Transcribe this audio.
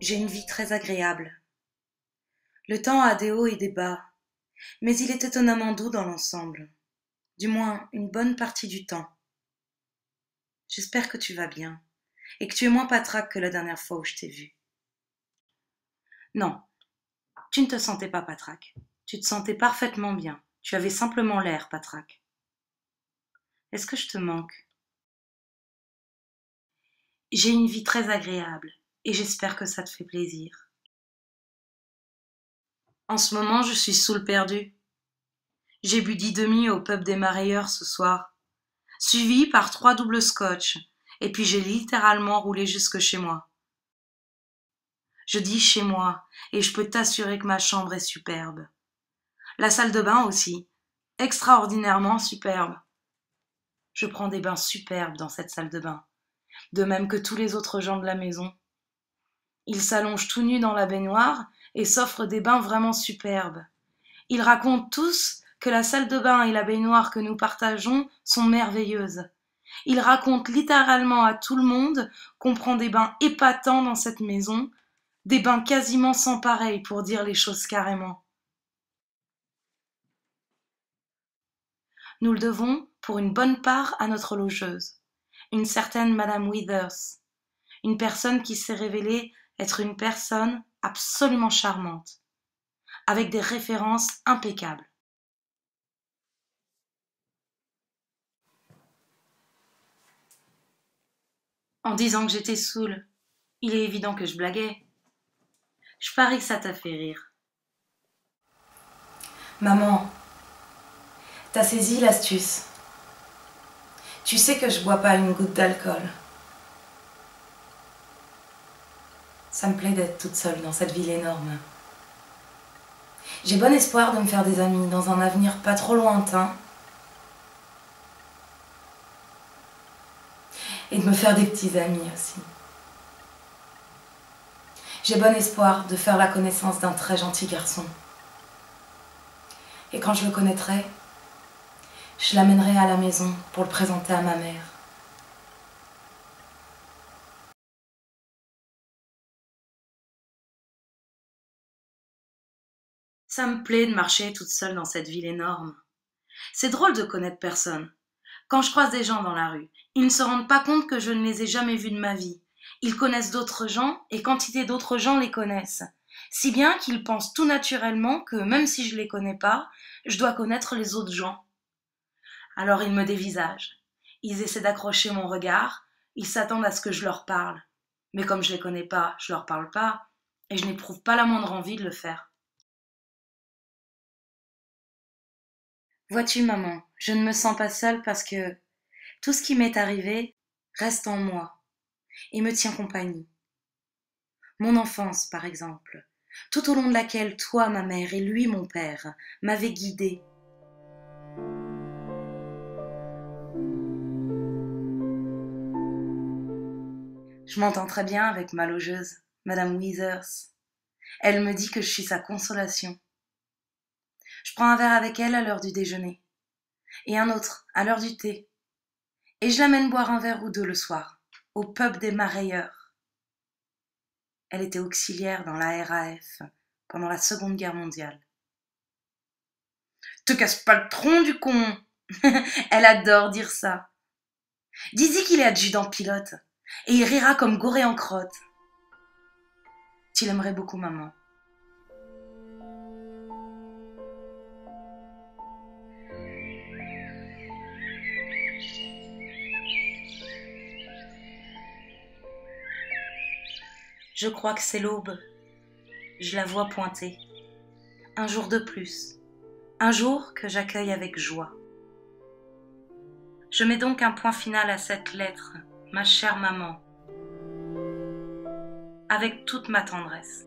J'ai une vie très agréable. Le temps a des hauts et des bas, mais il est étonnamment doux dans l'ensemble. Du moins, une bonne partie du temps. J'espère que tu vas bien, et que tu es moins patraque que la dernière fois où je t'ai vue. Non, tu ne te sentais pas patraque. Tu te sentais parfaitement bien. Tu avais simplement l'air patraque. Est-ce que je te manque? J'ai une vie très agréable, et j'espère que ça te fait plaisir. En ce moment, je suis saoul perdu. J'ai bu 10 demi au pub des Marailleurs ce soir, suivi par 3 doubles scotch, et puis j'ai littéralement roulé jusque chez moi. Je dis chez moi, et je peux t'assurer que ma chambre est superbe. La salle de bain aussi, extraordinairement superbe. Je prends des bains superbes dans cette salle de bain, de même que tous les autres gens de la maison. Ils s'allongent tout nus dans la baignoire et s'offrent des bains vraiment superbes. Ils racontent tous que la salle de bain et la baignoire que nous partageons sont merveilleuses. Ils racontent littéralement à tout le monde qu'on prend des bains épatants dans cette maison, des bains quasiment sans pareil pour dire les choses carrément. Nous le devons, pour une bonne part, à notre logeuse, une certaine Madame Withers, une personne qui s'est révélée être une personne absolument charmante, avec des références impeccables. En disant que j'étais saoule, il est évident que je blaguais. Je parie que ça t'a fait rire. Maman, t'as saisi l'astuce. Tu sais que je bois pas une goutte d'alcool. Ça me plaît d'être toute seule dans cette ville énorme. J'ai bon espoir de me faire des amis dans un avenir pas trop lointain. Et de me faire des petits amis aussi. J'ai bon espoir de faire la connaissance d'un très gentil garçon. Et quand je le connaîtrai, je l'amènerai à la maison pour le présenter à ma mère. Ça me plaît de marcher toute seule dans cette ville énorme. C'est drôle de connaître personne. Quand je croise des gens dans la rue, ils ne se rendent pas compte que je ne les ai jamais vus de ma vie. Ils connaissent d'autres gens et quantité d'autres gens les connaissent. Si bien qu'ils pensent tout naturellement que même si je les connais pas, je dois connaître les autres gens. Alors ils me dévisagent. Ils essaient d'accrocher mon regard, ils s'attendent à ce que je leur parle. Mais comme je les connais pas, je leur parle pas, et je n'éprouve pas la moindre envie de le faire. Vois-tu, maman, je ne me sens pas seule parce que tout ce qui m'est arrivé reste en moi et me tient compagnie. Mon enfance, par exemple, tout au long de laquelle toi, ma mère, et lui, mon père, m'avaient guidée. Je m'entends très bien avec ma logeuse, Madame Withers. Elle me dit que je suis sa consolation. Je prends un verre avec elle à l'heure du déjeuner, et un autre à l'heure du thé, et je l'amène boire un verre ou deux le soir, au pub des Marailleurs. Elle était auxiliaire dans la RAF pendant la Seconde Guerre mondiale. Te casse pas le tronc du con. Elle adore dire ça. Dis-y qu'il est adjudant pilote, et il rira comme goré en crotte. Tu l'aimerais beaucoup, maman. Je crois que c'est l'aube. Je la vois pointer. Un jour de plus. Un jour que j'accueille avec joie. Je mets donc un point final à cette lettre, ma chère maman, avec toute ma tendresse.